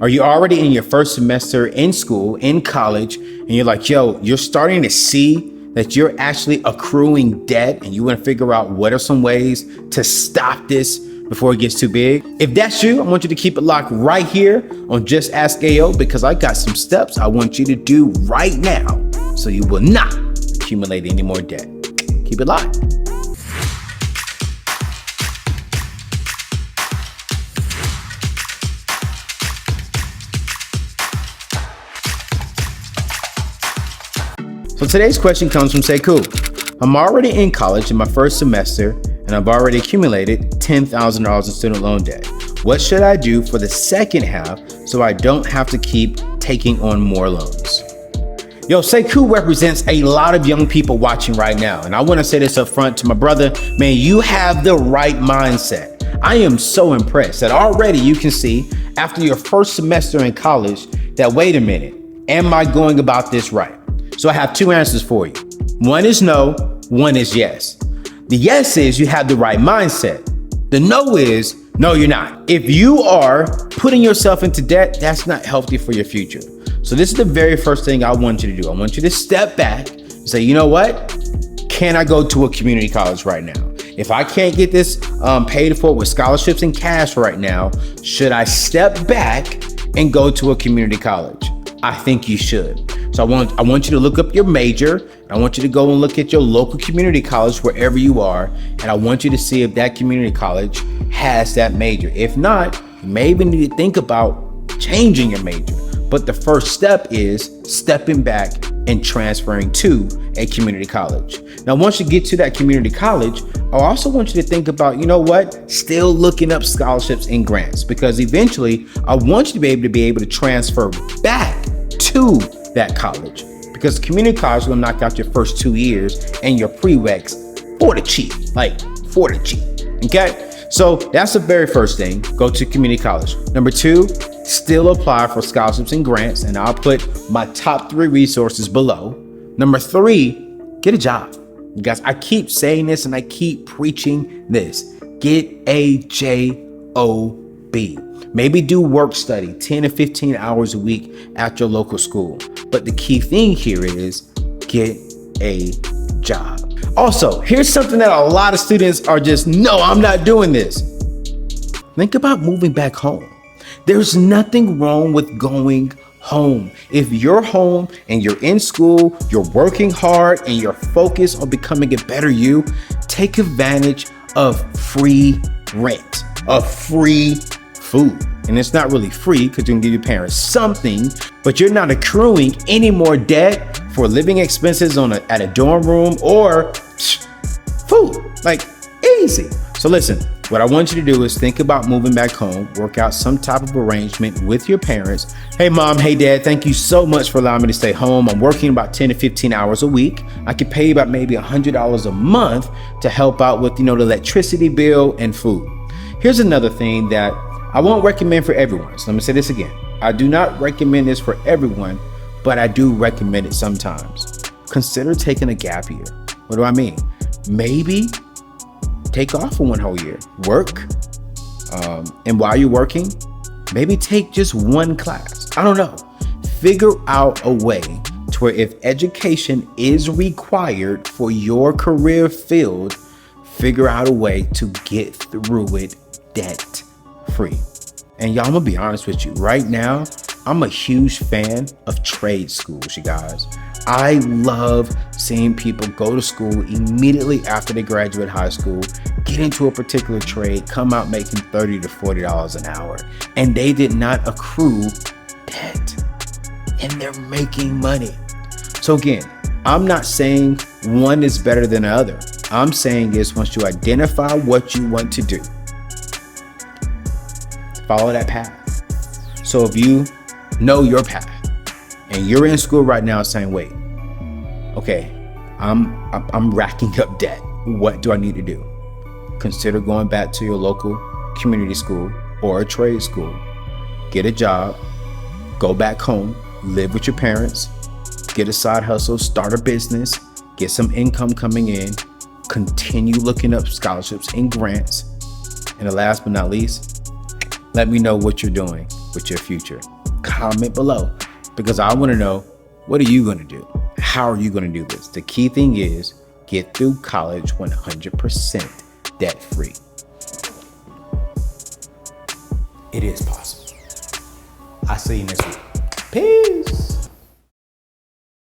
Are you already in your first semester in school, in college, and you're like, yo, you're starting to see that you're actually accruing debt and you want to figure out what are some ways to stop this before it gets too big? If that's you, I want you to keep it locked right here on Just Ask AO, because I got some steps I want you to do right now so you will not accumulate any more debt. Keep it locked. So today's question comes from Sekou. I'm already in college in my first semester and I've already accumulated $10,000 in student loan debt. What should I do for the second half so I don't have to keep taking on more loans? Yo, Sekou represents a lot of young people watching right now. And I want to say this up front to my brother, man, you have the right mindset. I am so impressed that already you can see after your first semester in college that, wait a minute, am I going about this right? So I have two answers for you. One is no, one is yes. The yes is you have the right mindset. The no is no, you're not. If you are putting yourself into debt, that's not healthy for your future. So this is the very first thing I want you to do. I want you to step back and say, you know what? Can I go to a community college right now? If I can't get this paid for with scholarships and cash right now, should I step back and go to a community college? I think you should. So I want you to look up your major. I want you to go and look at your local community college wherever you are. And I want you to see if that community college has that major. If not, you may even need to think about changing your major. But the first step is stepping back and transferring to a community college. Now, once you get to that community college, I also want you to think about, you know what, still looking up scholarships and grants, because eventually I want you to be able to transfer back to that college, because community college will knock out your first 2 years and your prereqs for the cheap, okay? So that's the very first thing, go to community college. Number two, still apply for scholarships and grants, and I'll put my top 3 resources below. Number 3, get a job. You guys, I keep saying this and I keep preaching this. Get a job. Maybe do work study 10 to 15 hours a week at your local school. But the key thing here is get a job. Also, here's something that a lot of students are just, no, I'm not doing this. Think about moving back home. There's nothing wrong with going home. If you're home and you're in school, you're working hard and you're focused on becoming a better you, take advantage of free rent, of free food. And it's not really free because you can give your parents something, but you're not accruing any more debt for living expenses at a dorm room or food. Like, easy. So listen, what I want you to do is think about moving back home, work out some type of arrangement with your parents. Hey mom, hey dad, thank you so much for allowing me to stay home. I'm working about 10 to 15 hours a week. I could pay you about maybe $100 a month to help out with, the electricity bill and food. Here's another thing that I won't recommend for everyone. So let me say this again. I do not recommend this for everyone, but I do recommend it sometimes. Consider taking a gap year. What do I mean? Maybe take off for 1 whole year, work. And while you're working, maybe take just 1 class. I don't know. Figure out a way to where if education is required for your career field, figure out a way to get through it debt free. And y'all, I'm gonna be honest with you. Right now, I'm a huge fan of trade schools, you guys. I love seeing people go to school immediately after they graduate high school, get into a particular trade, come out making $30 to $40 an hour, and they did not accrue debt, and they're making money. So again, I'm not saying one is better than the other. I'm saying is once you identify what you want to do, follow that path. So if you know your path and you're in school right now saying, wait, okay, I'm racking up debt. What do I need to do? Consider going back to your local community school or a trade school. Get a job, go back home, live with your parents, get a side hustle, start a business, get some income coming in, continue looking up scholarships and grants. And the last but not least, let me know what you're doing. with your future? Comment below, because I want to know, what are you going to do? How are you going to do this? The key thing is get through college 100% debt free. It is possible. I'll see you next week. Peace.